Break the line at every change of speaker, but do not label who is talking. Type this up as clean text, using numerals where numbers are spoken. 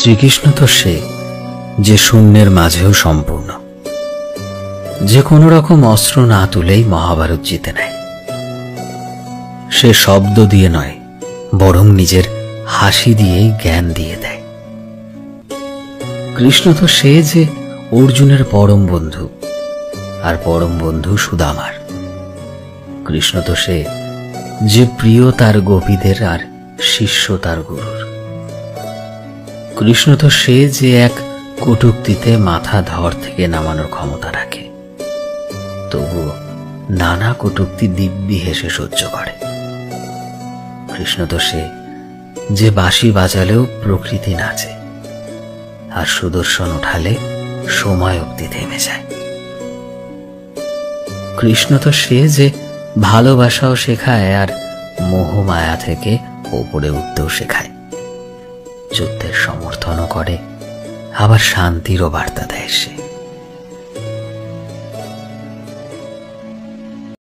শ্রীকৃষ্ণ তো সে যে শূন্যের মাঝেও সম্পূর্ণ, যে কোনো রকম অস্ত্র না তুলেই মহাভারত জিতে নেয়। সে শব্দ দিয়ে নয়, বরং নিজের হাসি দিয়েই জ্ঞান দিয়ে দেয়। কৃষ্ণ তো সে যে অর্জুনের পরম বন্ধু, আর পরম বন্ধু সুদামার। কৃষ্ণ তো সে যে প্রিয় তার গোপীদের আর শিষ্য তার গুরুর। কৃষ্ণ তো সে যে এক কটূক্তিতে মাথা ধর থেকে নামানোর ক্ষমতা রাখে, তবুও নানা কটূক্তি দিব্যি হেসে সহ্য করে। কৃষ্ণ তো সে যে বাঁশি বাজালেও প্রকৃতি নাচে, আর সুদর্শন ওঠালে সময় অবধি থেমে যায়। কৃষ্ণ তো সে যে ভালোবাসাও শেখায়, আর মোহমায়া থেকে ওপরে উঠতেও শেখায়। যুদ্ধের সমর্থনও করে, আবার শান্তিরও বার্তা দেয় সে।